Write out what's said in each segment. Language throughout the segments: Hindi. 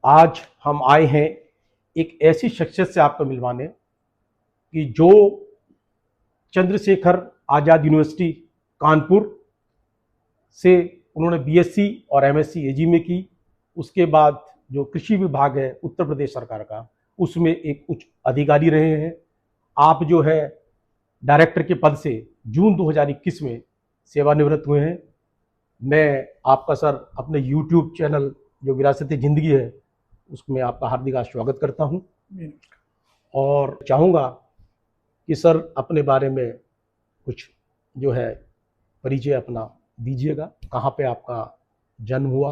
आज हम आए हैं एक ऐसी शख्सियत से आपको मिलवाने कि जो चंद्रशेखर आज़ाद यूनिवर्सिटी कानपुर से उन्होंने बीएससी और एमएससी एजी में की। उसके बाद जो कृषि विभाग है उत्तर प्रदेश सरकार का, उसमें एक उच्च अधिकारी रहे हैं। आप जो है डायरेक्टर के पद से जून 2021 में सेवानिवृत्त हुए हैं। मैं आपका सर अपने यूट्यूब चैनल जो विरासत ज़िंदगी है उसमें आपका हार्दिक स्वागत करता हूं और चाहूँगा कि सर अपने बारे में कुछ जो है परिचय अपना दीजिएगा। कहाँ पे आपका जन्म हुआ,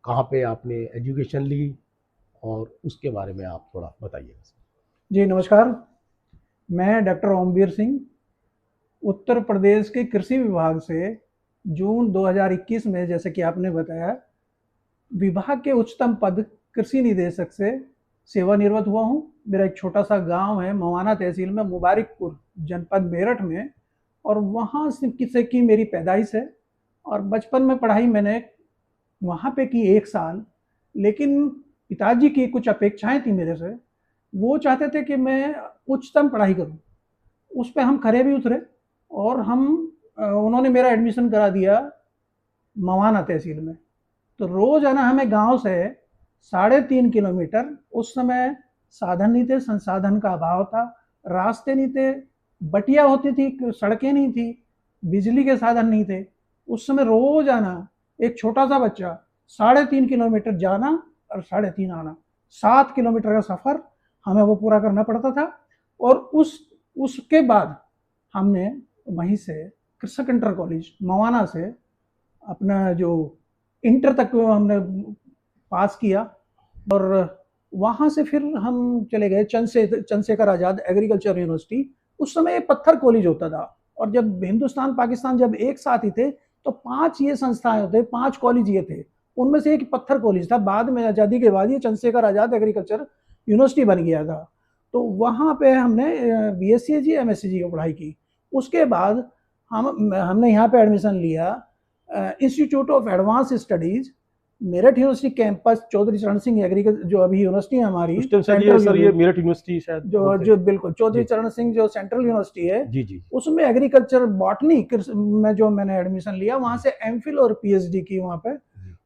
कहाँ पे आपने एजुकेशन ली, और उसके बारे में आप थोड़ा बताइएगा। जी नमस्कार, मैं डॉक्टर ओमवीर सिंह उत्तर प्रदेश के कृषि विभाग से जून 2021 में, जैसे कि आपने बताया, विभाग के उच्चतम पद कृषि निदेशक से सेवानिवृत्त हुआ हूँ। मेरा एक छोटा सा गांव है मवाना तहसील में, मुबारकपुर जनपद मेरठ में, और वहाँ से की मेरी पैदाइश है। और बचपन में पढ़ाई मैंने वहाँ पे की 1 साल, लेकिन पिताजी की कुछ अपेक्षाएं थी मेरे से। वो चाहते थे कि मैं उच्चतम पढ़ाई करूँ, उस पर हम खरे भी उतरे और उन्होंने मेरा एडमिशन करा दिया मवाना तहसील में। तो रोज आना हमें गांव से 3.5 किलोमीटर, उस समय साधन नहीं थे, संसाधन का अभाव था, रास्ते नहीं थे, बटिया होती थी, सड़कें नहीं थी, बिजली के साधन नहीं थे। उस समय रोज आना, एक छोटा सा बच्चा 3.5 किलोमीटर जाना और 3.5 आना, 7 किलोमीटर का सफ़र हमें वो पूरा करना पड़ता था। और उसके बाद हमने वहीं से कृषक इंटर कॉलेज मवाना से अपना जो इंटर तक हमने पास किया, और वहाँ से फिर हम चले गए चंद्रशेखर आज़ाद एग्रीकल्चर यूनिवर्सिटी। उस समय एक पत्थर कॉलेज होता था, और जब हिंदुस्तान पाकिस्तान जब एक साथ ही थे तो 5 ये संस्थाएं होते, 5 कॉलेज ये थे, उनमें से एक पत्थर कॉलेज था। बाद में आज़ादी के बाद ये चंद्रशेखर आज़ाद एग्रीकल्चर यूनिवर्सिटी बन गया था। तो वहाँ पे हमने बीएससी जी एमएससी जी की पढ़ाई की। उसके बाद हमने यहाँ पे एडमिशन लिया Institute of Advanced Studies Meerut University campus, Chaudhary Charan Singh agriculture, जो अभी यूनिवर्सिटी है हमारी सर ये मेरठ यूनिवर्सिटी शायद जो बिल्कुल चौधरी चरण सिंह जो सेंट्रल यूनिवर्सिटी है, जी, उसमें एग्रीकल्चर बॉटनी में जो मैंने एडमिशन लिया, वहाँ से एमफिल और पीएचडी की वहाँ पे।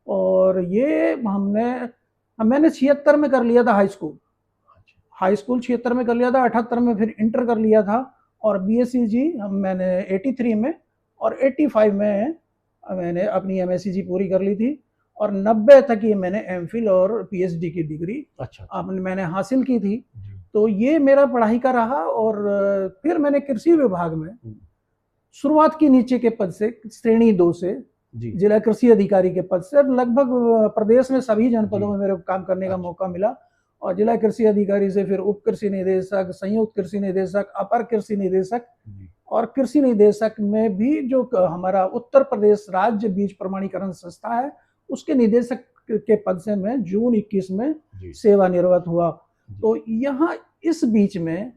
और ये मैंने 76 में कर लिया था हाई स्कूल 76 में कर लिया था, 78 में फिर इंटर कर लिया था, और बीएससी जी मैंने 83 में, और 85 में मैंने अपनी एमएससी जी पूरी कर ली थी। और 90 तक ये मैंने एमफिल और पीएचडी की डिग्री मैंने हासिल की थी। तो ये मेरा पढ़ाई का रहा। और फिर मैंने कृषि विभाग में शुरुआत की नीचे के पद से, श्रेणी 2 से जिला कृषि अधिकारी के पद से। लगभग प्रदेश में सभी जनपदों में मेरे को काम करने का मौका मिला, और जिला कृषि अधिकारी से फिर उप कृषि निदेशक, संयुक्त कृषि निदेशक, अपर कृषि निदेशक, और कृषि निदेशक में भी जो हमारा उत्तर प्रदेश राज्य बीज प्रमाणीकरण संस्था है, उसके निदेशक के पद से मैं जून 21 में सेवानिवृत्त हुआ। तो यहाँ इस बीच में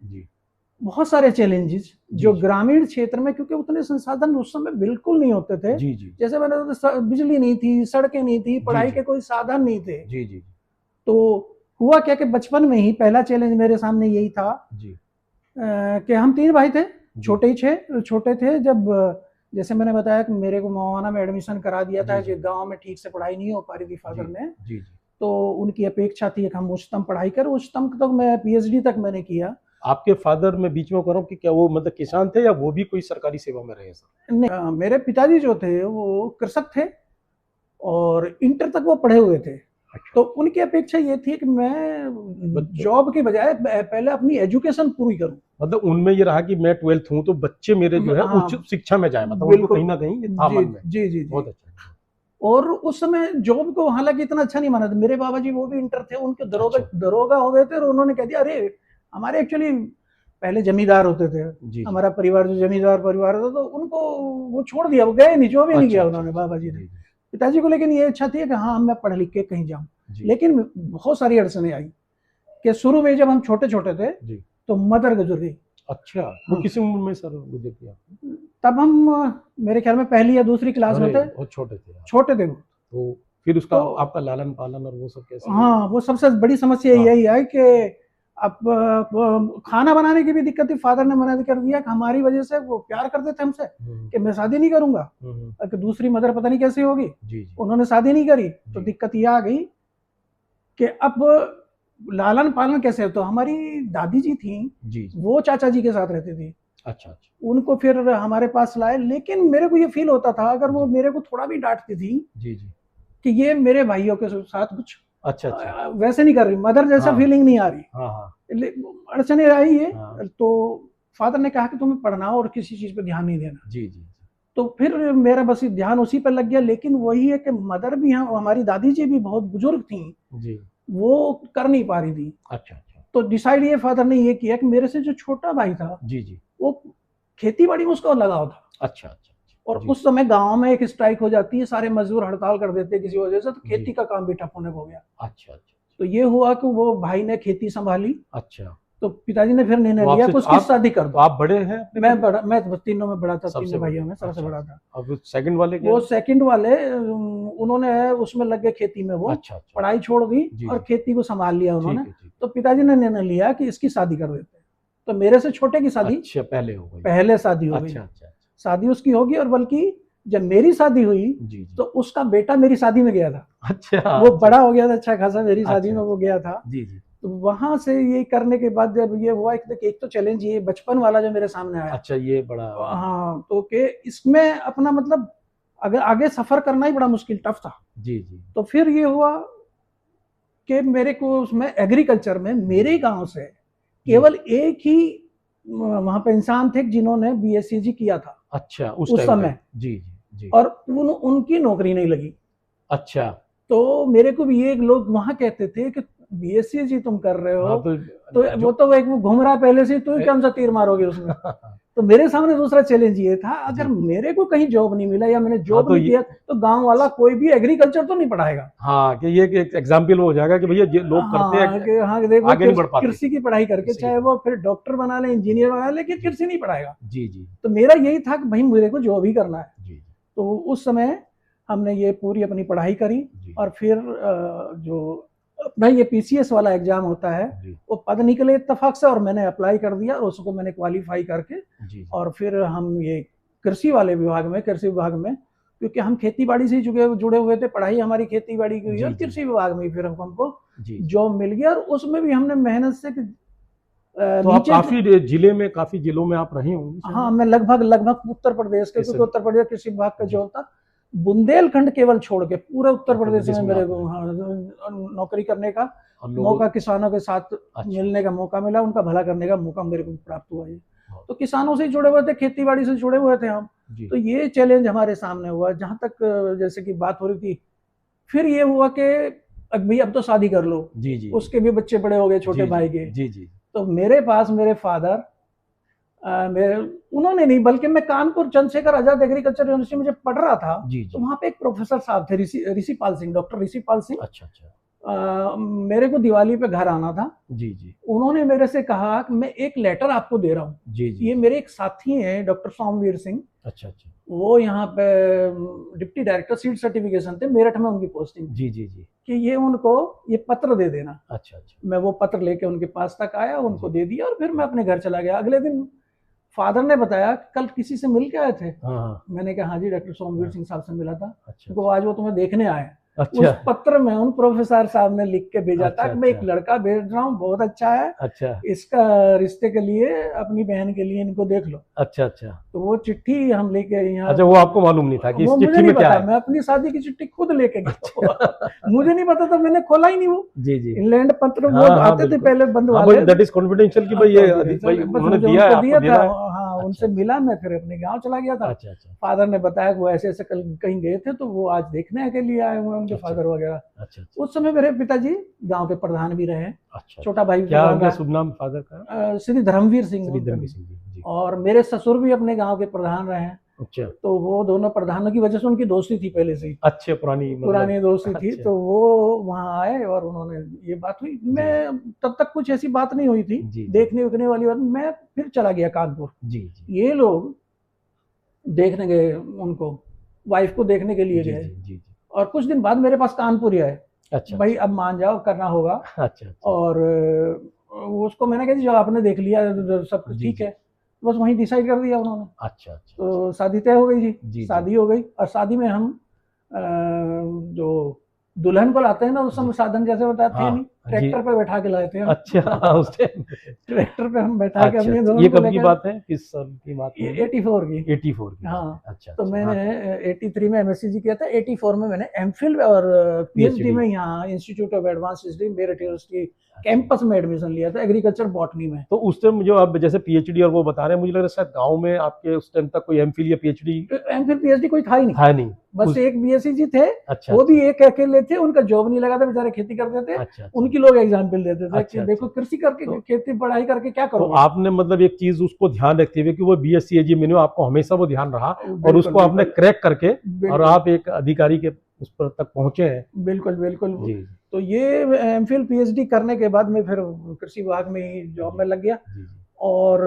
बहुत सारे चैलेंजेस जो ग्रामीण क्षेत्र में, क्योंकि उतने संसाधन उस समय बिल्कुल नहीं होते थे। जैसे मैंने बिजली नहीं थी, सड़कें नहीं थी, पढ़ाई के कोई साधन नहीं थे। तो हुआ क्या कि बचपन में ही पहला चैलेंज मेरे सामने यही था कि हम 3 भाई थे, छोटे थे। जब जैसे मैंने बताया कि मेरे को मवाना में एडमिशन करा दिया था, जो गांव में ठीक से पढ़ाई नहीं हो पा रही थी फादर में, तो उनकी अपेक्षा थी कि हम उच्चतम पढ़ाई करें। उच्चतम तक मैं पीएचडी तक मैंने किया। आपके फादर, मैं बीच में करूं कि क्या वो मतलब किसान थे या वो भी कोई सरकारी सेवा में रहे सर? नहीं, मेरे पिताजी जो थे वो कृषक थे और इंटर तक वो पढ़े हुए थे। तो उनकी अपेक्षा ये थी कि मैं जॉब के बजाय पहले अपनी एजुकेशन पूरी करूं। मतलब उनमें ये रहा कि मैं 12th हूं तो बच्चे मेरे जो है उच्च शिक्षा में जाए, मतलब उनको कहीं ना कहीं ये था मन में। जी, बहुत अच्छा। और उस समय जॉब को हालांकि इतना अच्छा नहीं माना था। मेरे बाबा जी वो भी इंटर थे, उनके दरोगा हो गए थे, और उन्होंने कह दिया अरे हमारे एक्चुअली पहले जमींदार होते थे, हमारा परिवार जो जमींदार परिवार था, तो उनको वो छोड़ दिया, वो गए नहीं, जो भी नहीं किया उन्होंने बाबा जी ने। पिताजी को लेकिन ये इच्छा थी कि हाँ मैं पढ़ लिख के कहीं जाऊं। लेकिन बहुत सारी अड़चने आई कि शुरू में जब हम छोटे थे तो मदर गुजर गई। अच्छा, वो किस उम्र में सर गुजर गया? तब हम मेरे ख्याल में पहली या दूसरी क्लास में थे, बहुत छोटे थे। छोटे थे। तो फिर उसका तो आपका लालन पालन और वो सब कैसे? हाँ, वो सबसे बड़ी समस्या हाँ। यही है कि अब खाना बनाने की भी दिक्कत थी। फादर ने मना कर दिया कि हमारी वजह से वो प्यार करते थे हमसे कि मैं शादी नहीं करूंगा, और कि दूसरी मदर पता नहीं कैसी होगी। जी। उन्होंने शादी नहीं करी, तो जी। दिक्कत ये आ गई कि अब लालन पालन कैसे। तो हमारी दादी जी थी, जी। वो चाचा जी के साथ रहती थी, अच्छा अच्छा। उनको फिर हमारे पास लाए। लेकिन मेरे को ये फील होता था, अगर वो जी। मेरे को थोड़ा भी डांटती थी जी जी। कि ये मेरे भाइयों के साथ कुछ अच्छा अच्छा। वैसे नहीं कर रही, मदर जैसा हाँ। फीलिंग नहीं आ रही, हाँ हाँ। अड़चने आई है। हाँ। तो फादर ने कहा कि तुम्हें पढ़ना और किसी चीज पे ध्यान नहीं देना। जी जी। तो फिर मेरा बस ध्यान उसी पर लग गया। लेकिन वही है कि मदर भी, हमारी दादी जी भी बहुत बुजुर्ग थी, जी। वो कर नहीं पा रही थी। अच्छा अच्छा। तो डिसाइड ये फादर ने ये किया कि मेरे से जो छोटा भाई था, जी जी। वो खेती बाड़ी में उसका लगाव था। अच्छा अच्छा। और जी। उस समय गांव में एक स्ट्राइक हो जाती है, सारे मजदूर हड़ताल कर देते हैं किसी वजह से, तो जी। खेती का काम भी ठप होने को हो गया। अच्छा अच्छा। तो ये हुआ कि वो भाई ने खेती संभाली। अच्छा। तो पिताजी ने फिर निर्णय तो लिया आपसे कि उसकी शादी कर तो दो। आप बड़े हैं अपने मैं बड़ा, मैं तीनों में बड़ा था, सबसे तीनों बड़े? भाइयों में सबसे अच्छा बड़ा अच्छा। था। अब सेकंड वाले क्या? वो सेकंड वाले उन्होंने उसमें लग गए खेती में, वो अच्छा अच्छा। पढ़ाई छोड़ दी जी और जी। खेती को संभाल लिया ठीक उन्होंने। है ठीक तो पिताजी ने निर्णय लिया कि इसकी शादी कर देते हैं। तो मेरे से छोटे की है। शादी अच्छा पहले हो गई? पहले शादी हो गई। अच्छा अच्छा। शादी उसकी होगी, और बल्कि जब मेरी शादी हुई जी जी। तो उसका बेटा मेरी शादी में गया था। अच्छा। वो बड़ा हो गया था अच्छा खासा, मेरी शादी अच्छा में वो गया था। जी जी। तो वहां से ये करने के बाद जब ये हुआ, एक तो चैलेंज ये बचपन वाला जो मेरे सामने आया। अच्छा ये बड़ा। हाँ, तो के इसमें अपना मतलब अगर आगे सफर करना ही बड़ा मुश्किल, टफ था। जी जी। तो फिर ये हुआ कि मेरे को उसमें एग्रीकल्चर में मेरे गांव से केवल एक ही वहां पे इंसान थे जिन्होंने बीएससीजी किया था अच्छा उस टाइम समय, पे? जी जी जी। और उनकी नौकरी नहीं लगी। अच्छा। तो मेरे को भी ये लोग वहां कहते थे कि बीएससीजी तुम कर रहे हो, हाँ तो वो तो एक वो घूम रहा पहले से, तो कौन सा तीर मारोगे उसमें। तो मेरे सामने दूसरा चैलेंज ये था, अगर मेरे को कहीं जॉब नहीं मिला या मैंने जॉब नहीं किया, तो गांव वाला कोई भी एग्रीकल्चर तो नहीं पढ़ाएगा। हाँ, कि ये एक एग्जाम्पल हो जाएगा कि भैया ये लोग करते हैं, हाँ, देखो आगे नहीं बढ़ पाते। कृषि की पढ़ाई करके चाहे वो फिर डॉक्टर बना ले, इंजीनियर बना ले, लेकिन कृषि नहीं पढ़ाएगा। जी जी। तो मेरा यही था कि भाई मेरे को जॉब ही करना है। जी। तो उस समय हमने ये पूरी अपनी पढ़ाई करी, और फिर जो अपना ये पीसीएस वाला एग्जाम होता है, वो पद निकले इत्तेफाक से, और मैंने अप्लाई कर दिया, और उसको मैंने क्वालिफाई करके, और फिर हम ये कृषि वाले विभाग में, कृषि विभाग में, क्योंकि हम खेती बाड़ी से जुड़े हुए थे, पढ़ाई हमारी खेती बाड़ी की हुई, और कृषि विभाग में फिर हमको जॉब मिल गया। और उसमें भी हमने मेहनत से तो आप काफी जिले में, काफी जिलों में आप रही होंगी? हाँ, मैं लगभग उत्तर प्रदेश के, क्योंकि उत्तर प्रदेश कृषि विभाग का जॉब था। बुंदेलखंड केवल छोड़ के पूरे उत्तर प्रदेश में मेरे को नौकरी करने का मौका, किसानों के साथ मिलने का मौका मिला, उनका भला करने का मौका मेरे को प्राप्त हुआ। ये तो किसानों से जुड़े हुए थे, खेती बाड़ी से जुड़े हुए थे हम। तो ये चैलेंज हमारे सामने हुआ। जहां तक जैसे कि बात हो रही थी, फिर ये हुआ कि भाई अब तो शादी कर लो। जी जी। उसके भी बच्चे बड़े हो गए, छोटे भाई के। जी जी। तो मेरे पास मेरे फादर, उन्होंने नहीं, बल्कि मैं कानपुर चंद्रशेखर आजाद एग्रीकल्चर यूनिवर्सिटी में जब पढ़ रहा था, तो वहां पे एक प्रोफेसर साहब थे, ऋषिपाल सिंह, डॉक्टर ऋषिपाल सिंह। अच्छा अच्छा। मेरे को दिवाली पे घर आना था। जी जी। उन्होंने मेरे से कहा कि मैं एक लेटर आपको दे रहा हूँ। जी जी। ये मेरे एक साथी हैं डॉक्टर सोमवीर सिंह। अच्छा अच्छा। वो यहाँ पे डिप्टी डायरेक्टर सीड सर्टिफिकेशन थे, मेरठ में उनकी पोस्टिंग। जी जी जी। कि ये उनको ये पत्र दे देना। अच्छा अच्छा। मैं वो पत्र लेके उनके पास तक आया, उनको दे दिया, और फिर मैं अपने घर चला गया। अगले दिन फादर ने बताया कल किसी से मिल के आए थे। हाँ। मैंने कहा हाँ जी, डॉक्टर सोमवीर सिंह साहब से मिला था। अच्छा। तो आज वो तुम्हें देखने आए। अच्छा। उस पत्र में उन प्रोफेसर साहब ने लिख के भेजा था कि मैं एक लड़का भेज रहा हूँ, बहुत अच्छा है। अच्छा। इसका रिश्ते के लिए, अपनी बहन के लिए इनको देख लो। अच्छा अच्छा। तो वो चिट्ठी हम लेके यहाँ। अच्छा, वो आपको मालूम नहीं था कि इस चिट्ठी में क्या है? मैं अपनी शादी की चिट्ठी खुद लेके गया। मुझे नहीं पता था, मैंने खोला ही नहीं वो। जी जी। इंग्लैंड पत्र वो आते थे पहले बंद वाले, दैट इज कॉन्फिडेंशियल की भाई ये उन्होंने दिया था। हाँ, उनसे मिला, मैं फिर अपने गांव चला गया था। अच्छा अच्छा। फादर ने बताया कि वो ऐसे ऐसे कल कहीं गए थे, तो वो आज देखने के लिए आए हुए उनके फादर वगैरह। अच्छा। उस समय मेरे पिताजी गांव के प्रधान भी रहे। अच्छा। छोटा भाई क्या उनका शुभ नाम फादर का? श्री धर्मवीर सिंह। और मेरे ससुर भी अपने गांव के प्रधान रहे। अच्छा। तो वो दोनों प्रधानों की वजह से उनकी दोस्ती थी पहले से ही। अच्छा, पुरानी दोस्ती थी। तो वो वहाँ आए और उन्होंने ये बात हुई। मैं तब तक कुछ ऐसी बात नहीं हुई थी देखने उकने वाली बात। मैं फिर चला गया कानपुर। जी। ये लोग देखने गए, उनको वाइफ को देखने के लिए गए। और कुछ दिन बाद मेरे पास कानपुर ही आए, अच्छा भाई अब मान जाओ, करना होगा। अच्छा। और उसको मैंने कहा जी, जो आपने देख लिया सब कुछ जी ठीक जी। है, बस वहीं डिसाइड कर दिया उन्होंने। अच्छा अच्छा। तो शादी तय हो गई जी। जी जी। शादी हो गई, और शादी में हम जो दुल्हन को लाते हैं ना, उस जी। समय साधन जैसे बताते हैं हाँ नहीं, जी। ट्रैक्टर पे बैठा के लाए थे हम। अच्छा उस टाइम पे। ट्रैक्टर पे हम बैठा के अच्छा अपनी अच्छा, ये दुल्हन को कब की लेकर, बात है, किस साल की बात है ये ये? 84 की। 84 की बात हाँ, है। अच्छा तो अच्छा। मैंने हाँ 83 में एमएससी किया था, 84 में मैंने एमफिल और पीएचडी PhD। में यहाँ institute of advance history Meerut university अच्छा। कैंपस में एडमिशन लिया था, एग्रीकल्चर बॉटनी में। तो उस टाइम जो आप जैसे PhD और वो बता रहे हैं, मुझे लग रहा है शायद गांव में आपके उस टाइम तक कोई MPhil या PhD एमफिल पीएचडी कोई था ही नहीं, था नहीं बस उस। एक बीएससी जी थे। अच्छा वो भी अच्छा एक अकेले थे, उनका जॉब नहीं लगा था, बेचारे खेती करते थे। अच्छा। अच्छा उनकी लोग एग्जाम्पल देते थे कि अच्छा देखो अच्छा। कृषि करके, तो खेती पढ़ाई करके क्या तो करोगे। आपने मतलब एक चीज उसको ध्यान रखते हुए कि वो BSc AG मिनिमम आपको हमेशा वो ध्यान रहा और बिल्कुल उसको आपने बिल्कुल क्रैक करके और बिल्कुल आप एक अधिकारी के उस पर तक पहुंचे हैं। बिल्कुल बिल्कुल। जी तो ये एमफिल पीएचडी करने के बाद मैं फिर कृषि विभाग में ही जॉब में लग गया। जी जी और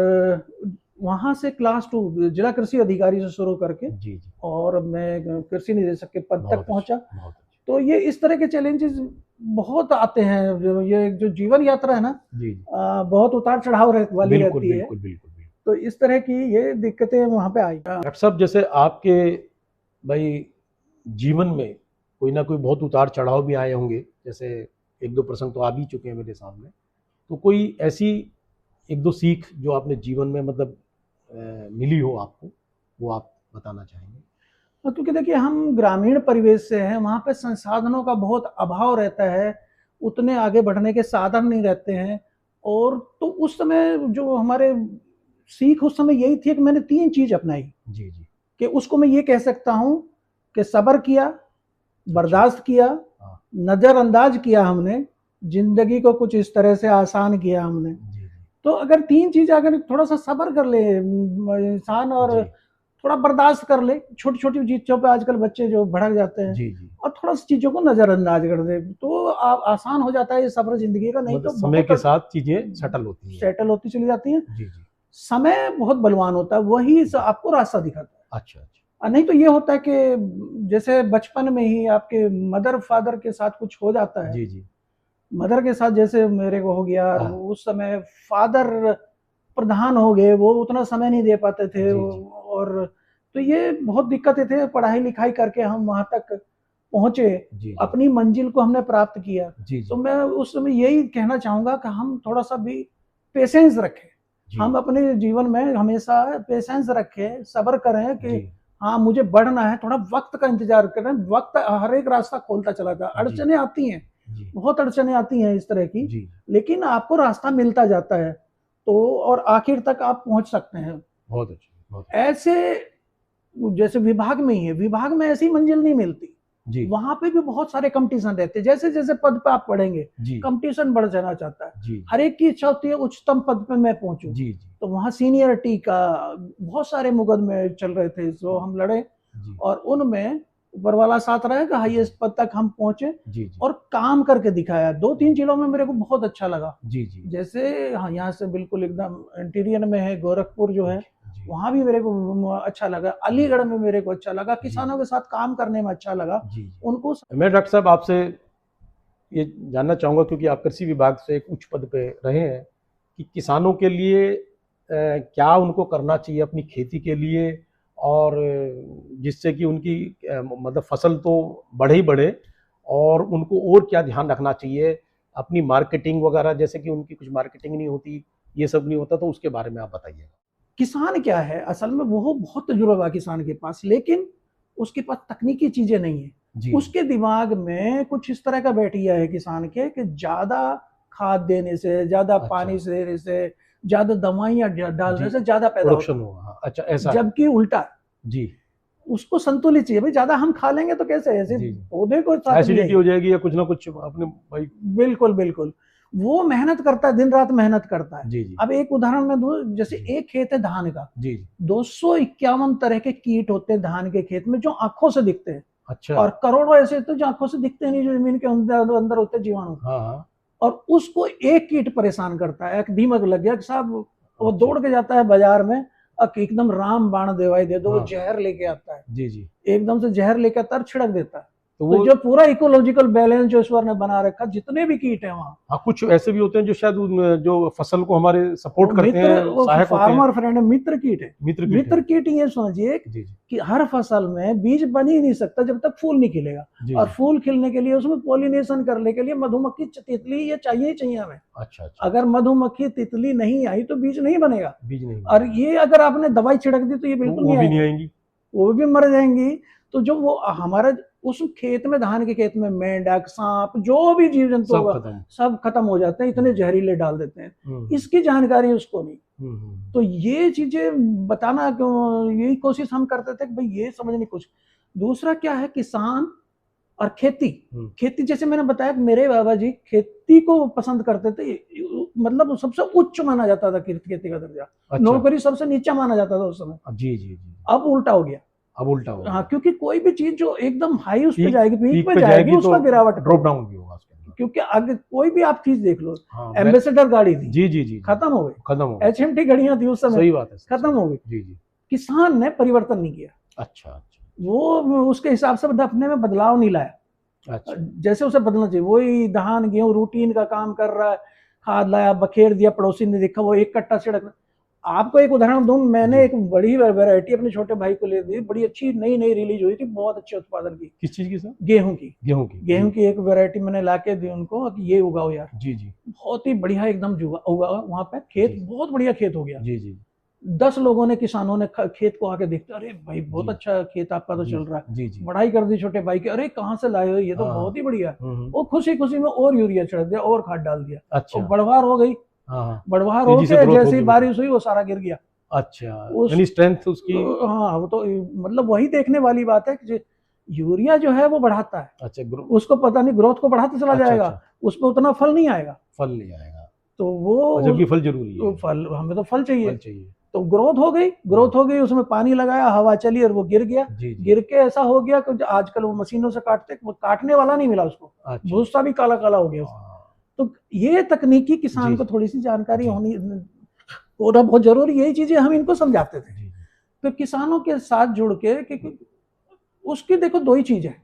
वहां से क्लास 2 जिला कृषि अधिकारी से शुरू करके, जी जी। और मैं कृषि निदेशक के पद तक बहुत पहुंचा। अच्छा बहुत अच्छा। तो ये इस तरह के चैलेंजेस बहुत आते हैं, ये जो जीवन यात्रा है ना, जी जी। बहुत उतार चढ़ाव वाली बिल्कुल रहती है। बिल्कुल बिल्कुल बिल्कुल। तो इस तरह की ये दिक्कतें वहां पे आई। डॉक्टर साहब जैसे आपके भाई जीवन में कोई ना कोई बहुत उतार चढ़ाव भी आए होंगे, जैसे एक दो प्रसंग तो आ भी चुके हैं मेरे सामने, तो कोई ऐसी एक दो सीख जो आपने जीवन में मतलब मिली हो आपको, वो आप बताना चाहेंगे? क्योंकि देखिए हम ग्रामीण परिवेश से हैं, वहाँ पे संसाधनों का बहुत अभाव रहता है, उतने आगे बढ़ने के साधन नहीं रहते हैं। और तो उस समय जो हमारे सीख उस समय यही थी कि मैंने 3 चीज़ अपनाई, जी जी। कि उसको मैं ये कह सकता हूँ कि सब्र किया, बर्दाश्त किया, हाँ। नज़रअंदाज किया हमने, ज़िंदगी को कुछ इस तरह से आसान किया हमने। जी जी तो अगर 3 चीज़, अगर थोड़ा-सा सब्र कर ले इंसान, और जी थोड़ा बर्दाश्त कर ले, छोटी-छोटी चीज़ों पे आजकल बच्चे जो भड़क जाते हैं, जी जी। और थोड़ा सा चीज़ों को नज़रअंदाज कर दे, तो आसान हो जाता है ये सफ़र ज़िंदगी का। नहीं मतलब तो समय के बहुत साथ चीजें सेटल होती हैं। सेटल होती चली जाती हैं। जी जी। समय बहुत बलवान होता है, वही आपको रास्ता दिखाता है। अच्छा अच्छा। नहीं तो ये होता है कि जैसे बचपन में ही आपके मदर फादर के साथ कुछ हो जाता है, जी जी। मदर के साथ जैसे मेरे को हो गया, हाँ। उस समय फादर प्रधान हो गए, वो उतना समय नहीं दे पाते थे। जी जी और तो ये बहुत दिक्कतें थे, पढ़ाई लिखाई करके हम वहां तक पहुंचे, जी जी अपनी मंजिल को हमने प्राप्त किया। जी तो जी मैं उस समय यही कहना चाहूंगा कि हम थोड़ा सा भी पेशेंस रखें, जी हम अपने जीवन में हमेशा पेशेंस रखें, सब्र करें कि जी हाँ मुझे बढ़ना है, थोड़ा वक्त का इंतजार करें। वक्त हर एक रास्ता खोलता चला जाता है, जी अड़चने आती हैं, जी बहुत अड़चने आती हैं इस तरह की, जी। लेकिन आपको रास्ता मिलता जाता है, तो और आखिर तक आप पहुंच सकते हैं। बहुत अच्छा बहुत ऐसे जैसे विभाग में ही है, विभाग में ऐसी मंजिल नहीं मिलती, जी वहां पे भी बहुत सारे कंपटीशन रहते हैं। जैसे जैसे पद पे आप पढ़ेंगे, जी कंपटीशन बढ़ जाना चाहता है, जी हर एक की इच्छा होती है उच्चतम पद पे मैं पहुंचूं। जी जी तो वहाँ सीनियरिटी का बहुत सारे मुकदमे चल रहे थे, जो हम लड़े, जी और उनमें ऊपर वाला साथ रहेगा, हाईएस्ट पद तक हम पहुंचे जी जी और काम करके दिखाया। 2-3 जिलों में मेरे को बहुत अच्छा लगा। जी जी जैसे हाँ, यहाँ से बिल्कुल एकदम इंटीरियर में है गोरखपुर जो है, जी वहाँ भी मेरे को अच्छा लगा। अलीगढ़ में मेरे को अच्छा लगा, किसानों के साथ काम करने में अच्छा लगा जी। उनको। मैं डॉक्टर साहब आपसे ये जानना चाहूँगा, क्योंकि आप कृषि विभाग से एक उच्च पद पे रहे हैं, कि किसानों के लिए क्या उनको करना चाहिए अपनी खेती के लिए, और जिससे कि उनकी मतलब फसल तो बढ़े ही बढ़े, और उनको और क्या ध्यान रखना चाहिए अपनी मार्केटिंग वगैरह, जैसे कि उनकी कुछ मार्केटिंग नहीं होती, ये सब नहीं होता, तो उसके बारे में आप बताइए। किसान क्या है असल में, वो बहुत तजुर्बा है किसान के पास, लेकिन उसके पास तकनीकी चीजें नहीं है। जी उसके दिमाग में कुछ इस तरह का बैठ गया है किसान के, कि ज्यादा खाद देने से, ज्यादा पानी से देने से, ज्यादा दवाइयां डालने जी से ज्यादा पैदा होता प्रोडक्शन होगा। हाँ, अच्छा ऐसा है, है। जबकि उल्टा जी उसको संतुलित चाहिए। भाई ज्यादा हम खा लेंगे तो कैसे, ऐसे जी पौधे को साथ भी एसिडिटी है। हो जाएगी या कुछ ना कुछ अपने भाई। बिल्कुल बिल्कुल। वो मेहनत करता है, दिन रात मेहनत करता है। जी जी अब एक उदाहरण मैं दूं, जैसे जी एक खेत है धान का, जी जी 251 तरह के कीट होते हैं धान के खेत में, जो आंखों से दिखते हैं, अच्छा। और करोड़ों ऐसे होते हैं जो आंखों से दिखते नहीं, जो जमीन के अंदर अंदर होते हैं, जीवाणु। हाँ हाँ। और उसको एक कीट परेशान करता है, एक दीमक लग गया कि साहब, वो अच्छा। दौड़ के जाता है बाजार में, अब एकदम राम बाण दवाई दे दो, वो हाँ जहर लेके आता है, जी जी एकदम से जहर लेके आता है और छिड़क देता है। तो तो वो जो पूरा इकोलॉजिकल बैलेंस जो ईश्वर ने बना रखा, जितने भी कीट हैं वहाँ, हाँ, कुछ ऐसे भी होते हैं जो शायद जो फसल को हमारे सपोर्ट करते हैं, वो सहायक होते हैं। फार्मर फ्रेंड है, मित्र कीट है। मित्र कीट मित्र है। कीट ये समझिए जी जी कि हर फसल में बीज बन ही नहीं सकता जब तक फूल नहीं खिलेगा, जी और जी। फूल खिलने के लिए उसमें पॉलिनेशन करने के लिए मधुमक्खी तितली ये चाहिए ही चाहिए हमें। अच्छा अच्छा। अगर मधुमक्खी तितली नहीं आई तो बीज नहीं बनेगा, बीज नहीं और बनेगा। ये अगर आपने दवाई छिड़क दी तो ये तो बिल्कुल वो नहीं भी नहीं आएगी, आएंगी। वो भी मर जाएंगी। तो जो वो हमारा उस खेत में, धान के खेत में मेंढक, सांप, जो भी जीव जंतु सब होगा खत्म। सब खत्म हो जाते हैं, इतने जहरीले डाल देते हैं। इसकी जानकारी उसको नहीं। हम्म। तो ये चीजें बताना क्यों, यही कोशिश हम करते थे कि भाई ये समझने कुछ। दूसरा क्या है, किसान और खेती। खेती जैसे मैंने बताया कि मेरे बाबा जी खेती को पसंद करते थे, मतलब सबसे उच्च माना जाता था खेती का दर्जा। अच्छा। नौकरी सबसे नीचा माना जाता था उस समय। जी जी जी। अब उल्टा हो गया। अब उल्टा हो हाँ, गया। क्योंकि कोई भी चीज जो एकदम हाई उस पे पीक जाएगी, पीक पीक पे पे जाएगी, जाएगी उसका तो गिरावट ड्रॉप डाउन भी होगा उसके अंदर। क्योंकि आगे कोई भी आप चीज देख लो, हाँ, एम्बेसडर गाड़ी थी, जी जी जी, खत्म हो गई। खत्म हो गई। HMT गाड़ियां थी उस समय, सही बात है। खत्म हो गई। जी जी। किसान ने परिवर्तन नहीं किया। अच्छा अच्छा। वो उसके हिसाब से अपने में बदलाव नहीं लाया। अच्छा। जैसे उसे बदलना चाहिए, वही धान गेहूं रूटीन का काम कर रहा है, खाद लाया, बखेर दिया, पड़ोसी ने देखा वो एक कट्टा छिड़क। आपको एक उदाहरण दूं, मैंने एक बड़ी वैरायटी अपने छोटे भाई को ले दी, बड़ी अच्छी नई नई रिलीज हुई थी, बहुत अच्छे उत्पादन की। किस चीज की सर? गेहूं की। गेहूं की एक वैरायटी मैंने लाके दी उनको कि ये उगाओ यार। जी जी। बहुत ही बढ़िया एकदम उगा वहां पे खेत, बहुत बढ़िया खेत हो गया। जी जी। 10 लोगों ने, किसानों ने खेत को आके देखते, अरे भाई बहुत जी। अच्छा खेत आपका तो चल रहा है। जी जी। बढ़ाई कर दी छोटे भाई की, अरे कहाँ से लाए हो, ये तो हाँ। बहुत ही बढ़िया है। हम्म। वो खुशी खुशी में और यूरिया छिड़क दिया और खाद डाल दिया। अच्छा। तो बढ़वार हो गई। हाँ। बढ़वार तेजी से होके ग्रोथ जैसे ही होगी बारिश हुई वो सारा गिर गया। अच्छा, यानी स्ट्रेंथ उसकी। हाँ, वो तो मतलब वही देखने वाली बात है कि यूरिया जो है वो बढ़ाता है। अच्छा, उसको पता नहीं, ग्रोथ को बढ़ाते चला अच्छा, जाएगा। अच्छा। उस पर उतना फल नहीं आएगा। फल नहीं आएगा। तो वो जबकि फल जरूरी है। फल, हमें तो फल चाहिए। फल चाहिए। तो ग्रोथ हो गई, उसमें पानी लगाया, हवा चली और वो गिर गया। जी जी। गिर के ऐसा हो गया कि आजकल वो मशीनों से काटते, वो काटने वाला नहीं मिला उसको। अच्छा। भूसा भी काला काला हो गया उसका। तो ये तकनीकी किसान जी, को थोड़ी सी जानकारी जी। होना बहुत जरूरी, यही चीजें हम इनको समझाते थे। जी। तो किसानों के साथ जुड़ के उसकी देखो दो ही चीज है,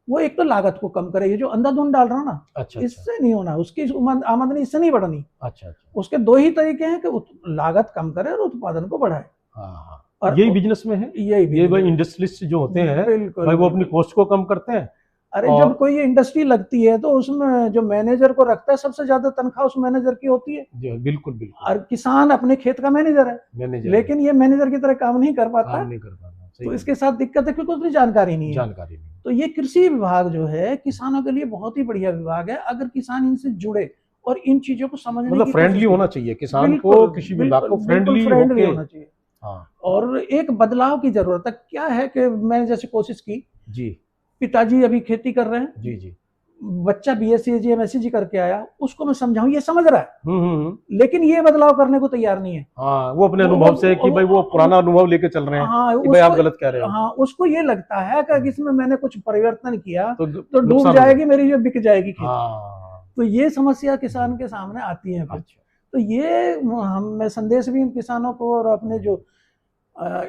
वो एक तो लागत को कम करे, ये जो अंधाधुंध डाल रहा ना, अच्छा, इससे नहीं होना, उसकी आमदनी इससे नहीं बढ़नी। अच्छा अच्छा। उसके दो ही तरीके हैं कि लागत कम करे और उत्पादन को बढ़ाए। हाँ, और यही बिजनेस में है। ये भाई इंडस्ट्रियलिस्ट जो होते हैं, भाई वो अपनी कॉस्ट को कम करते हैं। अरे जब कोई इंडस्ट्री लगती है तो उसमें जो मैनेजर को रखता है, सबसे ज्यादा तनख्वाह उस मैनेजर की होती है। बिल्कुल बिल्कुल। और किसान अपने खेत का मैनेजर है, लेकिन ये मैनेजर की तरह काम नहीं कर पाता। तो इसके साथ दिक्कत है क्योंकि उसकी जानकारी नहीं है। तो ये कृषि विभाग जो है किसानों के लिए बहुत ही बढ़िया विभाग है, अगर किसान इनसे जुड़े और इन चीजों को समझने मतलब फ्रेंडली होना चाहिए किसान को, कृषि विभाग को फ्रेंडली होना चाहिए। हाँ। और एक बदलाव की जरूरत है। क्या है कि मैंने जैसे कोशिश की जी, पिताजी अभी खेती कर रहे हैं, जी जी, बच्चा BSc AG MSc करके आया, उसको मैं समझाऊं, ये समझ रहा है, लेकिन ये बदलाव करने को तैयार नहीं है। हाँ, वो अपने अनुभव से कि भाई वो पुराना अनुभव लेके चल रहे हैं। हाँ, कि भाई आप गलत कह रहे हो। हाँ, उसको ये लगता है कि इसमें मैंने कुछ परिवर्तन किया तो डूब जाएगी मेरी, जो बिक जाएगी खेती। हाँ। तो ये समस्या किसान के सामने आती है। अच्छा। तो ये मैं संदेश भी किसानों को, और अपने जो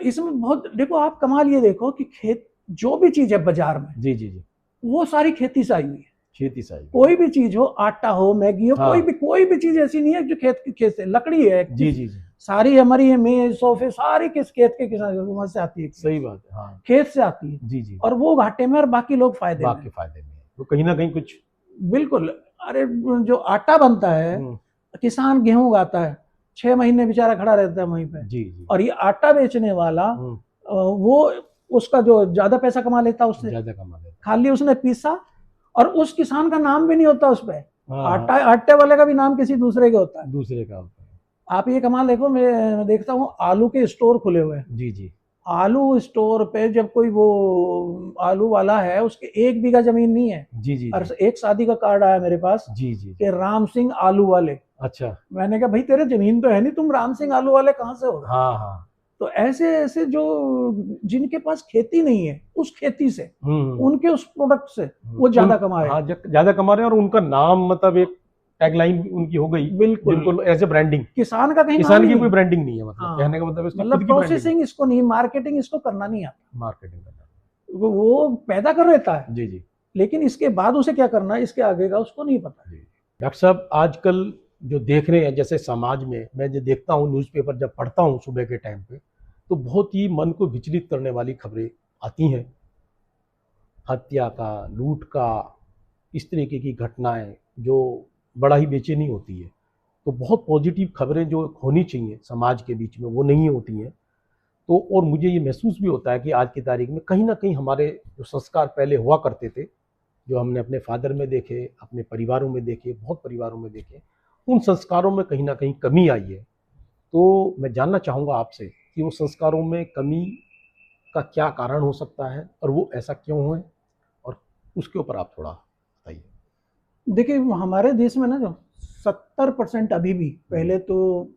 इसमें बहुत देखो, आप कमाल ये देखो कि खेत जो भी चीज है बाजार में, जी जी जी, वो सारी खेती से आई हुई है। खेती से आई। कोई भी चीज हो, आटा हो, मैगी हो, हाँ। कोई भी चीज ऐसी नहीं है जो खेत से। लकड़ी है, जी जी जी, सारी हमारी मेज सोफे सारी किस खेत के किसान से आती है। सही बात है। हाँ, खेत से आती है। जी जी। और वो घाटे में और बाकी लोग फायदे में। तो कहीं ना कहीं कुछ। बिल्कुल। अरे जो आटा बनता है, किसान गेहूं उगाता है, 6 महीने बेचारा खड़ा रहता है वहीं पे। जी जी। और ये आटा बेचने वाला वो उसका जो ज्यादा पैसा कमा लेता है, उससे ज्यादा कमा लेता, खाली उसने पीसा, और उस किसान का नाम भी नहीं होता उस पर। आटे वाले का भी नाम किसी दूसरे का होता है। आप ये कमाल देखो, मैं देखता हूँ आलू के स्टोर खुले हुए हैं। जी जी। आलू स्टोर पे जब कोई वो आलू वाला है, उसके 1 बीघा जमीन नहीं है। जी जी। और एक शादी का कार्ड आया मेरे पास, जी जी, कि राम सिंह आलू वाले। अच्छा। मैंने कहा भाई तेरे जमीन तो है नहीं, तुम राम सिंह आलू वाले कहाँ से हो? हाँ हाँ। तो ऐसे ऐसे जो जिनके पास खेती नहीं है, उस खेती से, उनके उस प्रोडक्ट से वो ज्यादा कमा रहे हैं। हाँ, ज्यादा कमा रहे हैं। और उनका नाम, मतलब एक टैगलाइन उनकी हो गई, बिल्कुल एज ए ब्रांडिंग। किसान का कहीं किसान की कोई ब्रांडिंग नहीं है, मतलब कहने का मतलब प्रोसेसिंग इसको नहीं, मार्केटिंग इसको करना नहीं आता। मार्केटिंग करना वो पैदा कर लेता है। जी जी, लेकिन इसके बाद उसे क्या करना है, इसके आगे का उसको नहीं पता। डॉक्टर साहब, आजकल जो देख रहे हैं, जैसे समाज में मैं जो देखता हूँ, न्यूज़पेपर जब पढ़ता हूँ सुबह के टाइम पे, तो बहुत ही मन को विचलित करने वाली खबरें आती हैं। हत्या का, लूट का, इस तरीके की घटनाएं जो बड़ा ही बेचैनी होती है। तो बहुत पॉजिटिव खबरें जो होनी चाहिए समाज के बीच में, वो नहीं होती हैं। तो और मुझे ये महसूस भी होता है कि आज की तारीख में कहीं ना कहीं हमारे जो संस्कार पहले हुआ करते थे, जो हमने अपने फादर में देखे, अपने परिवारों में देखे, बहुत परिवारों में देखे, उन संस्कारों में कहीं ना कहीं कमी आई है। तो मैं जानना चाहूँगा आपसे कि वो संस्कारों में कमी का क्या कारण हो सकता है और वो ऐसा क्यों है, और उसके ऊपर आप थोड़ा बताइए। देखिए, हमारे देश में ना जो 70% अभी भी, पहले तो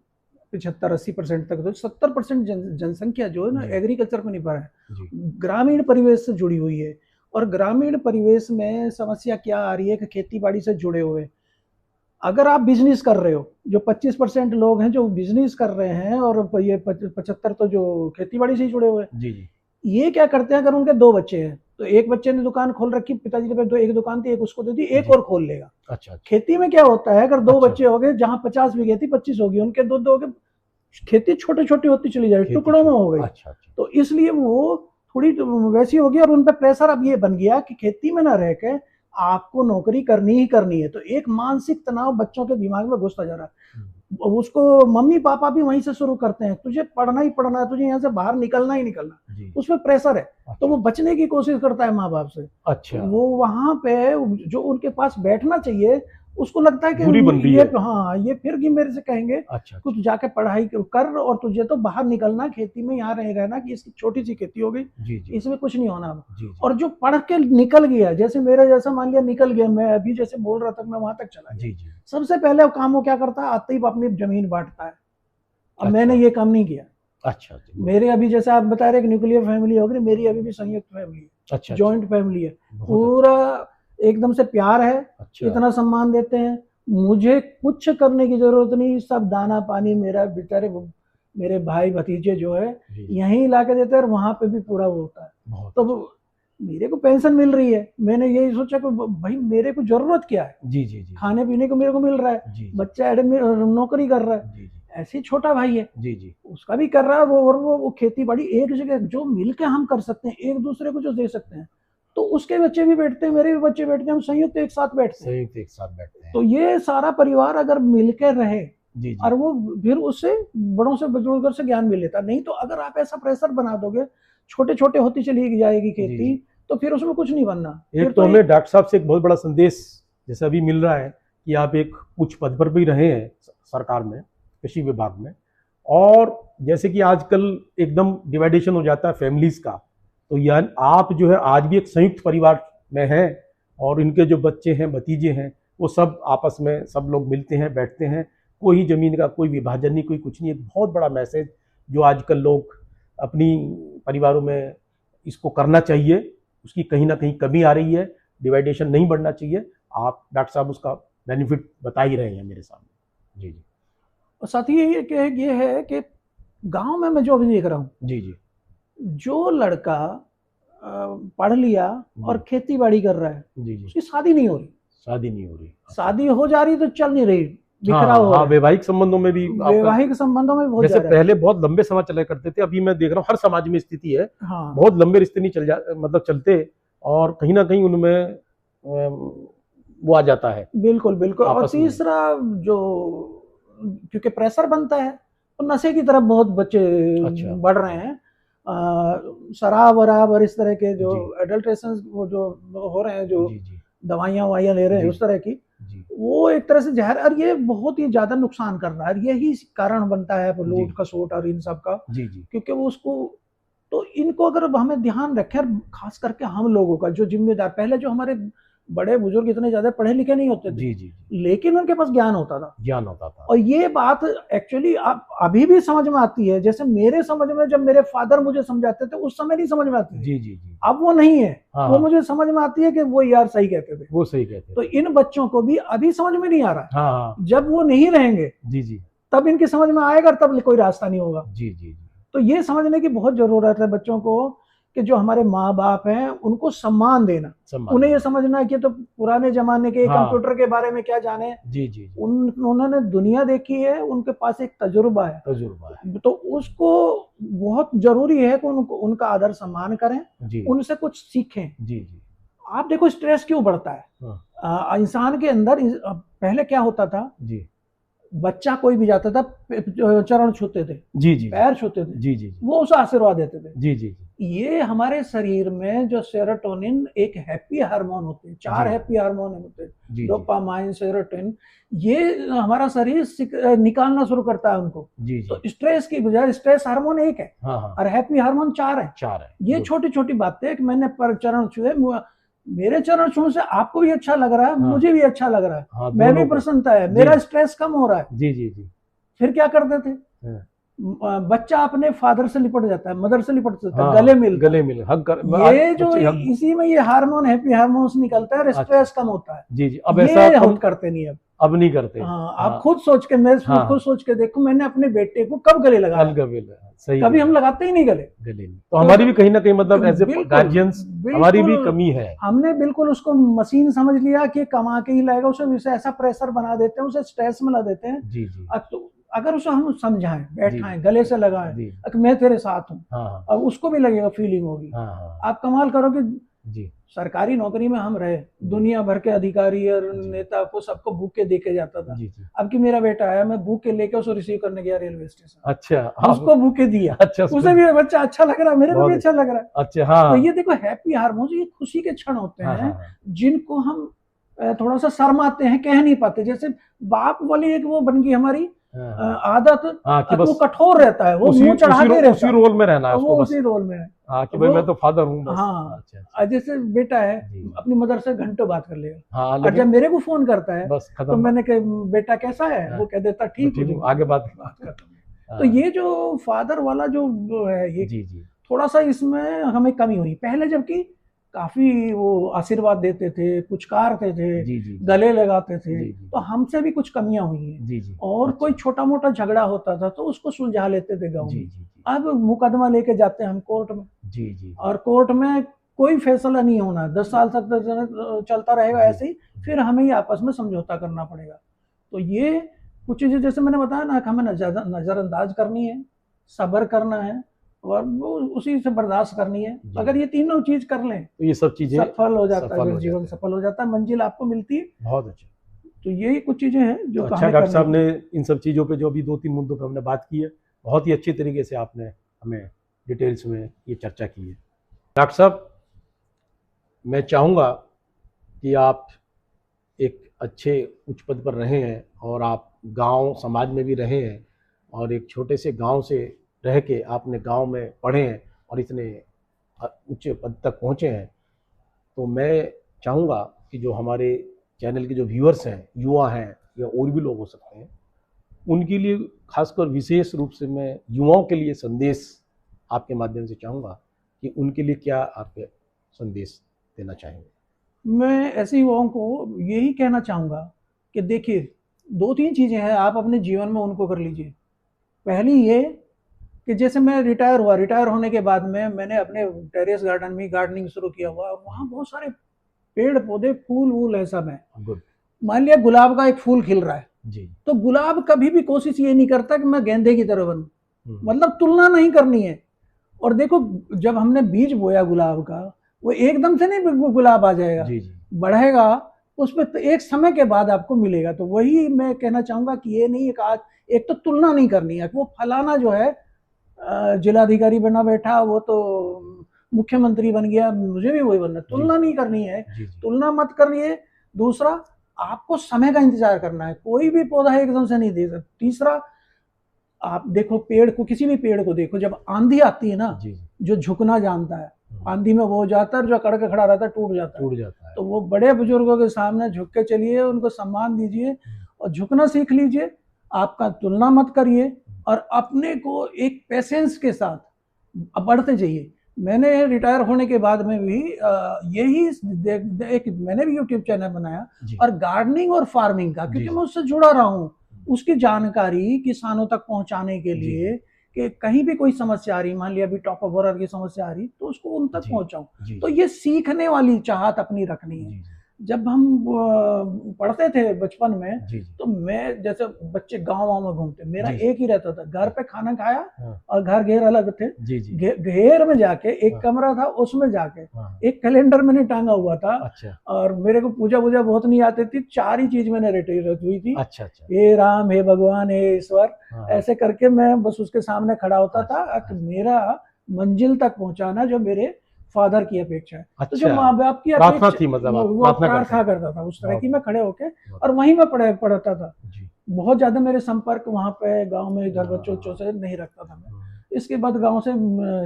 75-80% तक, तो 70% जनसंख्या जो है ना जी। एग्रीकल्चर में निर्भर है, जी। ग्रामीण परिवेश से जुड़ी हुई है। और ग्रामीण परिवेश में समस्या क्या आ रही है कि खेती बाड़ी से जुड़े हुए, अगर आप बिजनेस कर रहे हो, जो 25% लोग हैं जो बिजनेस कर रहे हैं, और ये 75 तो जो खेती बाड़ी से ही जुड़े हुए हैं, जी। जी। ये क्या करते हैं, अगर उनके 2 बच्चे हैं तो एक बच्चे ने दुकान खोल रखी, पिताजी ने तो एक दुकान थी, एक उसको दे दी, एक जी। और खोल लेगा। अच्छा। खेती में क्या होता है, अगर 2 अच्छा। बच्चे हो गए, जहां 50 बीघे थी 25 होगी, उनके 2 हो गए, खेती छोटे छोटे होती चली जाएगी, टुकड़ों में हो गई। अच्छा। तो इसलिए वो थोड़ी वैसी होगी, और उन पर प्रेशर अब ये बन गया कि खेती में ना रह के आपको नौकरी करनी ही करनी है। तो एक मानसिक तनाव बच्चों के दिमाग में घुसता जा रहा है। उसको मम्मी पापा भी वहीं से शुरू करते हैं, तुझे पढ़ना ही पढ़ना है, तुझे यहाँ से बाहर निकलना ही निकलना, उसमें प्रेशर है। तो वो बचने की कोशिश करता है माँ बाप से। अच्छा। वो वहां पे जो उनके पास बैठना चाहिए, उसको लगता है कि दूरी बन रही ये है। हाँ, ये फिर भी मेरे से कहेंगे अच्छा। कुछ जाके पढ़ाई कर, और तुझे तो बाहर निकलना, खेती में यहाँ रह रहना, कि इसकी छोटी सी खेती हो गई, जी। जी। इसमें कुछ नहीं होना। जी। जी। और जो पढ़ के निकल गया, जैसे मेरा जैसा मान लिया निकल गया, मैं अभी जैसे बोल रहा था, मैं वहां तक चला गया, जी। जी। सबसे पहले काम वो क्या करता है, आते ही अपनी जमीन बांटता है। अब अच्छा। मैंने ये काम नहीं किया। अच्छा। मेरे अभी जैसे आप बता रहे कि न्यूक्लियर फैमिली होगी, मेरी अभी भी संयुक्त फैमिली है। अच्छा। जॉइंट फैमिली है, बहुत पूरा एकदम से प्यार है। अच्छा। इतना सम्मान देते हैं, मुझे कुछ करने की जरूरत नहीं, सब दाना पानी मेरा बेचारे मेरे भाई भतीजे जो है जी। यहीं ला के देते हैं, और वहां पे भी पूरा वो होता है। तो मेरे को पेंशन मिल रही है, मैंने यही सोचा कि भाई मेरे को जरूरत क्या है, जी। जी। जी। खाने पीने को मेरे को मिल रहा है, जी। बच्चा नौकरी कर रहा है, जी। जी। ऐसे ही छोटा भाई है, जी। जी। उसका भी कर रहा है वो, और वो खेती बाड़ी एक जगह जो मिलके हम कर सकते हैं, एक दूसरे को जो दे सकते हैं, तो उसके बच्चे भी बैठते हैं, मेरे भी बच्चे बैठते हैं, हम संयुक्त एक साथ बैठते हैं। संयुक्त एक साथ बैठते हैं। तो ये सारा परिवार अगर मिलकर रहे, जी। जी। और वो फिर उससे बड़ों से बुजुर्गों से ज्ञान भी लेता। नहीं तो अगर आप ऐसा प्रेशर बना दोगे, छोटे छोटे होती चली जाएगी खेती, तो फिर उसमें कुछ नहीं बनना। एक तो हमें डॉक्टर साहब से एक बहुत बड़ा संदेश जैसे अभी मिल रहा है कि आप एक उच्च पद पर भी रहे हैं सरकार में, कृषि विभाग में, और जैसे कि आजकल एकदम डिवाइडेशन हो जाता है फैमिलीज का, तो यानी आप जो है आज भी एक संयुक्त परिवार में हैं, और इनके जो बच्चे हैं, भतीजे हैं, वो सब आपस में सब लोग मिलते हैं, बैठते हैं, कोई जमीन का कोई विभाजन नहीं, कोई कुछ नहीं। एक बहुत बड़ा मैसेज जो आजकल लोग अपनी परिवारों में इसको करना चाहिए, उसकी कहीं ना कहीं कमी आ रही है, डिवाइडेशन नहीं बढ़ना चाहिए। आप डॉक्टर साहब उसका बेनिफिट बता ही रहे हैं मेरे सामने। जी। जी। और साथ ही ये है कि गांव में मैं जो अभी देख रहा हूँ, जी। जी। जो लड़का पढ़ लिया और खेती बाड़ी कर रहा है, जी। जी। उसकी शादी नहीं हो रही। शादी नहीं हो रही, शादी हो जा रही तो चल नहीं रही, बिखराव हाँ, हो रहा है। वैवाहिक संबंधों में भी वैवाहिक संबंधों में बहुत जैसे ज्यादा पहले बहुत लंबे समय चले करते थे, अभी मैं देख रहा हूँ हर समाज में स्थिति है, हाँ, बहुत लंबे रिश्ते नहीं मतलब चलते, और कहीं ना कहीं उनमें वो आ जाता है। बिल्कुल बिल्कुल। और आपस में। तीसरा जो, क्योंकि प्रेशर बनता है, तो नशे की तरफ बहुत बच्चे अच्छा। बढ़ रहे हैं। शराब वराब और इस तरह के जो जी। एडल्ट्रेशन वो जो हो रहे हैं, जो जी। जी। दवाइयाँ ववाइयाँ ले रहे हैं जी। उस तरह की, जी। वो एक तरह से जहर, और ये बहुत ही ज्यादा नुकसान कर रहा है। यही कारण बनता है जी। लूट खसोट और इन सब का, जी। जी। क्योंकि वो उसको, तो इनको अगर हमें ध्यान रखें, और खास करके हम लोगों का जो जिम्मेदार, पहले जो हमारे बड़े बुजुर्ग इतने ज्यादा पढ़े लिखे नहीं होते थे, जी। जी। लेकिन उनके पास ज्ञान होता था, ज्ञान होता था। और ये बात एक्चुअली अभी भी समझ में आती है। जैसे मेरे समझ में, जब मेरे फादर मुझे समझाते थे, उस समय नहीं समझ में आती थी। जी। जी। जी। अब वो नहीं है, हाँ, वो मुझे समझ में आती है कि वो यार सही कहते थे। वो सही कहते तो थे। इन बच्चों को भी अभी समझ में नहीं आ रहा है। हाँ, हाँ। जब वो नहीं रहेंगे, जी। जी। तब इनकी समझ में आएगा, तब कोई रास्ता नहीं होगा। जी। जी। जी। तो ये समझने की बहुत जरूरत है बच्चों को कि जो हमारे माँ बाप हैं उनको सम्मान देना, उन्हें ये समझना कि तो पुराने जमाने के हाँ। कंप्यूटर के बारे में क्या जाने, जी जी जी। उन्होंने दुनिया देखी है, उनके पास एक तजुर्बा है, तो उसको बहुत जरूरी है कि उनको उनका आदर सम्मान करें, उनसे कुछ सीखें। जी जी। आप देखो स्ट्रेस क्यों बढ़ता है इंसान के अंदर। पहले क्या होता था जी, बच्चा कोई भी जाता था चरण छूते थे, जी जी, पैर छूते थे, जी जी, वो उसे आशीर्वाद देते थे, जी जी। ये हमारे शरीर में जो सेरोटोनिन एक हैप्पी हार्मोन होते हैं, 4 हैप्पी हार्मोन होते हैं, डोपामाइन, सेरोटोनिन, ये हमारा शरीर निकालना शुरू करता है उनको। जी जी। तो स्ट्रेस की बजाय स्ट्रेस हार्मोन एक है, और हैप्पी हार्मोन 4 है। ये छोटी छोटी बातें है कि मैंने पर चरण छुए, मेरे चरण छूने से आपको भी अच्छा लग रहा है, मुझे भी अच्छा लग रहा है, मैं भी प्रसन्नता है, मेरा स्ट्रेस कम हो रहा है। जी जी जी। फिर क्या करते थे, बच्चा अपने फादर से लिपट जाता है, मदर से लिपट जाता है, गले मिल हग कर, ये जो इसी में ये हार्मोन हैप्पी हार्मोन्स निकलता है, स्ट्रेस कम होता है। जी जी। अब ऐसा हम करते नहीं, अब नहीं करते। हाँ, आप खुद सोच के, मैं खुद सोच के देखो, मैंने अपने बेटे को कब गले लगाया, सही, कभी हम लगाते ही नहीं गले। तो हमारी भी कहीं ना कहीं मतलब एज ए गार्जियंस हमारी भी कमी है। हमने बिल्कुल उसको मशीन समझ लिया कि कमा के ही लाएगा, उसे ऐसा प्रेशर बना देते हैं, उसे स्ट्रेस में ला देते हैं। जी जी। अगर उसे हम समझाएं, बैठाएं, गले से लगाएं कि मैं तेरे साथ हूँ, और उसको भी लगेगा, फीलिंग होगी। आप कमाल करो कि जी, सरकारी नौकरी में हम रहे, दुनिया भर के अधिकारी और नेता को सबको बुके देके जाता था। अब कि मेरा बेटा आया, मैं बुके लेके उसको रिसीव करने गया रेलवे स्टेशन। अच्छा, उसको बुके दिया। अच्छा, उसे भी बच्चा अच्छा लग रहा है, मेरे को भी अच्छा लग रहा है। अच्छा, हाँ। तो ये देखो हैप्पी हार्मोन, ये खुशी के क्षण होते हैं जिनको हम थोड़ा सा शर्माते हैं, कह नहीं पाते। जैसे बाप वाली एक वो बन गई हमारी आदत, वो कठोर रहता है, वो मुंह चढ़ा के रहता है, उसी रोल में रहना है, वो उसी रोल में है कि भाई मैं तो फादर हूँ बस। हाँ। अच्छा। जैसे बेटा है, अपनी मदर से घंटों बात कर लेगा, और जब मेरे को फोन करता है बस तो मैंने कहा बेटा कैसा है, वो कह देता ठीक है, आगे बात करता। तो ये जो फादर वाला जो है, ये थोड़ा सा इसमें हमें कमी हुई। पहले जबकि काफी वो आशीर्वाद देते थे, पुचकारते थे, जी जी, गले लगाते थे, जी जी, तो हमसे भी कुछ कमियां हुई हैं। जी जी। और अच्छा, कोई छोटा मोटा झगड़ा होता था तो उसको सुलझा लेते थे गाँव में। अब मुकदमा लेके जाते हैं हम कोर्ट में। जी जी। और कोर्ट में कोई फैसला नहीं होना, 10 साल तक चलता रहेगा ऐसे ही, फिर हमें ही आपस में समझौता करना पड़ेगा। तो ये कुछ चीजें जैसे मैंने बताया ना, हमें नजरअंदाज करनी है, सब्र करना है, और वो उसी से बर्दाश्त करनी है। अगर ये तीनों चीज कर लें तो ये सब चीजें सफल हो जाता है, जीवन सफल हो जाता है, मंजिल आपको मिलती है। बहुत अच्छा। तो यही कुछ चीजें हैं जो अच्छा डॉक्टर साहब ने इन सब चीजों पे, जो अभी 2-3 मुद्दों पे हमने बात की है, बहुत ही अच्छी तरीके से आपने हमें डिटेल्स में ये चर्चा की है। डॉक्टर साहब, मैं चाहूँगा कि आप एक अच्छे उच्च पद पर रहे हैं, और आप गाँव समाज में भी रहे हैं, और एक छोटे से गाँव से रह के आपने गांव में पढ़े हैं और इतने उच्च पद तक पहुंचे हैं। तो मैं चाहूँगा कि जो हमारे चैनल के जो व्यूअर्स हैं, युवा हैं या और भी लोग हो सकते हैं, उनके लिए खासकर विशेष रूप से मैं युवाओं के लिए संदेश आपके माध्यम से चाहूँगा कि उनके लिए क्या आप संदेश देना चाहेंगे। मैं ऐसे युवाओं को यही कहना चाहूँगा कि देखिए, 2-3 चीज़ें हैं, आप अपने जीवन में उनको कर लीजिए। पहली ये कि जैसे मैं रिटायर हुआ, रिटायर होने के बाद में मैंने अपने टेरेस गार्डन में गार्डनिंग शुरू किया हुआ, वहाँ बहुत सारे पेड़ पौधे, फूल वूल है, सब है। मान लिया गुलाब का एक फूल खिल रहा है जी, तो गुलाब कभी भी कोशिश ये नहीं करता कि मैं गेंदे की तरह बनूं, मतलब तुलना नहीं करनी है। और देखो, जब हमने बीज बोया गुलाब का, वो एकदम से नहीं गुलाब आ जाएगा, जी जी, बढ़ेगा, उस पर एक समय के बाद आपको मिलेगा। तो वही मैं कहना चाहूंगा कि ये नहीं, एक तो तुलना नहीं करनी है, वो फलाना जो है जिलाधिकारी बना बैठा, वो तो मुख्यमंत्री बन गया, मुझे भी वही बनना, तुलना नहीं करनी है, तुलना मत करिए। दूसरा, आपको समय का इंतजार करना है, कोई भी पौधा एकदम से नहीं दे सकता। तीसरा, आप देखो पेड़ को, किसी भी पेड़ को देखो, जब आंधी आती है ना, जो झुकना जानता है, आंधी में वो हो जाता है, जो अकड़ के खड़ा रहता है टूट जाता है। तो वो बड़े बुजुर्गों के सामने झुक के चलिए, उनको सम्मान दीजिए और झुकना सीख लीजिए। आपका तुलना मत करिए, और अपने को एक पेशेंस के साथ बढ़ते जाइए। मैंने रिटायर होने के बाद में भी यही एक मैंने भी यूट्यूब चैनल बनाया, और गार्डनिंग और फार्मिंग का, क्योंकि मैं उससे जुड़ा रहा हूँ, उसकी जानकारी किसानों तक पहुंचाने के लिए कि कहीं भी कोई समस्या आ रही, मान लिया अभी टॉप ऑफ ऑर्डर की समस्या आ रही, तो उसको उन तक जी, पहुंचाऊं। जी, तो ये सीखने वाली चाहत अपनी रखनी है। जी, जब हम पढ़ते थे बचपन में, जी, तो मैं, जैसे बच्चे गांव में घूमते, मेरा जी, एक ही रहता था, घर पे खाना खाया हाँ, और घर घेर अलग थे, जी, जी, घेर में जाके एक हाँ, कमरा था, उसमें जाके हाँ, एक कैलेंडर मैंने टांगा हुआ था। अच्छा, और मेरे को पूजा वूजा बहुत नहीं आती थी, 4 ही चीज मैंने रटी हुई थी, अच्छा, अच्छा, हे राम, हे भगवान, हे ईश्वर, हाँ, ऐसे करके मैं बस उसके सामने खड़ा होता था अच्छा, कि मेरा मंजिल तक पहुंचाना जो मेरे फादर की अपेक्षा है। तो जो अच्छा, माँ बाप की प्रार्थना अपेक्षा, थी, मतलब आप वो प्रार्थना करते प्रार्थना थे। करता था उस तरह बहुत की, मैं खड़े होके, बहुत और वहीं मैं पढ़ता था। जी, बहुत ज्यादा मेरे संपर्क वहाँ पे गांव में इधर बच्चों हाँ, से नहीं रखता था मैं। हाँ, इसके बाद गांव से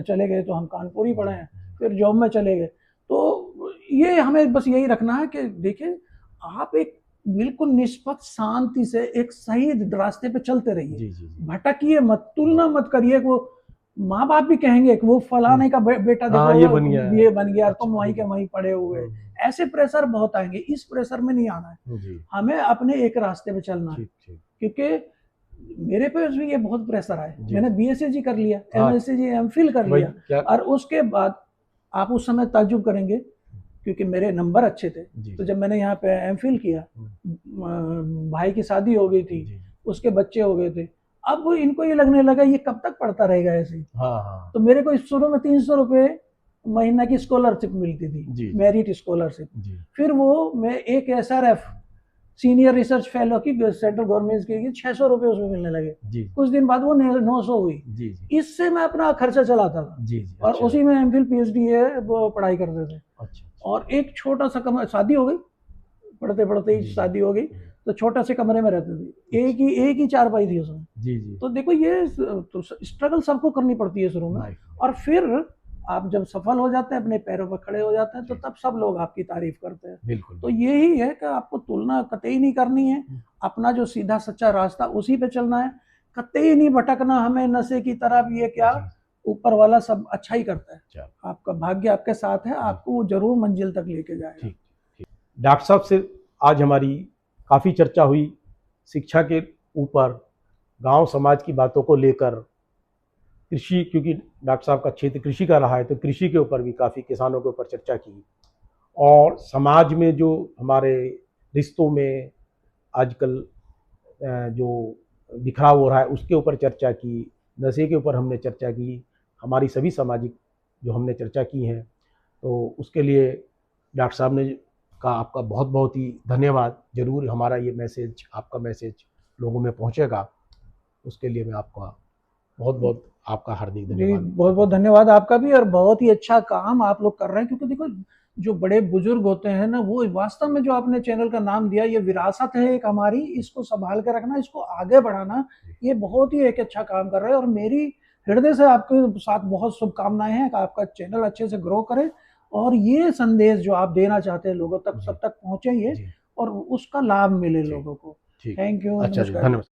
चले गए तो हम कानपुर ही पढ़े जी, हैं, फिर जॉब में चले गए। तो ये हमें बस यही रखना है कि देखिए, आप एक बिल्कुल निष्पक्ष शांति से एक सही रास्ते पे चलते रहिए, जी, जी, जी, भटकिए मत, तुलना मत करिए कि वो माँ बाप भी कहेंगे कि वो फलाने का बेटा देखो, हाँ, ये बन गया है, ये बन गया, अच्छा, तुम वहीं जी, के वहीं पड़े हुए। हम्म, ऐसे प्रेशर बहुत आएंगे, इस प्रेशर में नहीं आना है, जी, हमें अपने एक रास्ते पे चलना है। ठीक, ठीक, क्योंकि मेरे पे भी ये बहुत प्रेशर आया, जी, मैंने जी, बीएससी कर लिया, हाँ, एमएससी एमफिल कर भाई लिया, क्या, और उसके बाद आप उस समय ताज्जुब करेंगे, क्योंकि मेरे नंबर अच्छे थे। जी, तो जी, जब मैंने यहाँ पे एमफिल किया, भाई की शादी हो गई थी, जी, उसके बच्चे हो गए थे, अब इनको ये लगने लगा ये कब तक पढ़ता रहेगा ऐसे ही। हाँ, हाँ, तो मेरे को शुरू में 300 रुपये महीना की स्कॉलरशिप मिलती जी, थी, जी, मेरिट स्कॉलरशिप। जी, फिर वो मैं एक एसआरएफ सीनियर रिसर्च फेलो की सेंट्रल गवर्नमेंट की 600 रुपये उसमें मिलने लगे। जी, कुछ दिन बाद वो 900 हुई। जी, जी, इससे मैं अपना खर्चा चलाता था, जी, जी, और अच्छा, उसी में एमफिल पीएचडी है वो पढ़ाई करते थे। अच्छा, और एक छोटा सा कमरा, शादी हो गई, पढ़ते पढ़ते ही जी, जी, शादी हो गई, तो छोटा से कमरे में रहते थे, एक ही चारपाई थी उसमें। जी, जी, तो देखो, ये तो स्ट्रगल सबको करनी पड़ती है शुरू में, लाइफ, और फिर आप जब सफल हो जाते हैं, अपने पैरों पर खड़े हो जाते हैं, तो जी, तब सब लोग आपकी तारीफ करते हैं। बिल्कुल, तो यही है कि आपको तुलना कतई नहीं करनी है, अपना जो सीधा सच्चा रास्ता उसी पे चलना है, कतई नहीं भटकना हमें नशे की तरफ। ये क्या, जी, ऊपर वाला सब अच्छा ही करता है, चलो, आपका भाग्य आपके साथ है, जी, आपको वो जरूर मंजिल तक लेके जाएगा। ठीक, ठीक, डॉक्टर साहब से आज हमारी काफ़ी चर्चा हुई शिक्षा के ऊपर, गांव समाज की बातों को लेकर, कृषि, क्योंकि डॉक्टर साहब का क्षेत्र कृषि का रहा है, तो कृषि के ऊपर भी काफ़ी, किसानों के ऊपर चर्चा की, और समाज में जो हमारे रिश्तों में आजकल जो बिखराव हो रहा है उसके ऊपर चर्चा की, नशे के ऊपर हमने चर्चा की, हमारी सभी सामाजिक जो हमने चर्चा की हैं, तो उसके लिए डॉक्टर साहब ने का आपका बहुत बहुत ही धन्यवाद। ज़रूर हमारा ये मैसेज, आपका मैसेज लोगों में पहुंचेगा, उसके लिए मैं आपका बहुत बहुत, आपका हार्दिक जी, धन्यवाद। बहुत बहुत धन्यवाद आपका भी, और बहुत ही अच्छा काम आप लोग कर रहे हैं। क्योंकि देखो, जो बड़े बुजुर्ग होते हैं ना, वो वास्तव में, जो आपने चैनल का नाम दिया, ये विरासत है एक हमारी, इसको संभाल के रखना, इसको आगे बढ़ाना, ये बहुत ही एक अच्छा काम कर रहे हैं। और मेरी हृदय से आपके साथ बहुत शुभकामनाएं हैं कि आपका चैनल अच्छे से ग्रो करे, और ये संदेश जो आप देना चाहते हैं लोगों तक, जी, सब तक पहुंचे ये, जी, और उसका लाभ मिले जी, लोगों को। ठीक, थैंक यू, अच्छा जी, नमस्कार। धन्यवाद।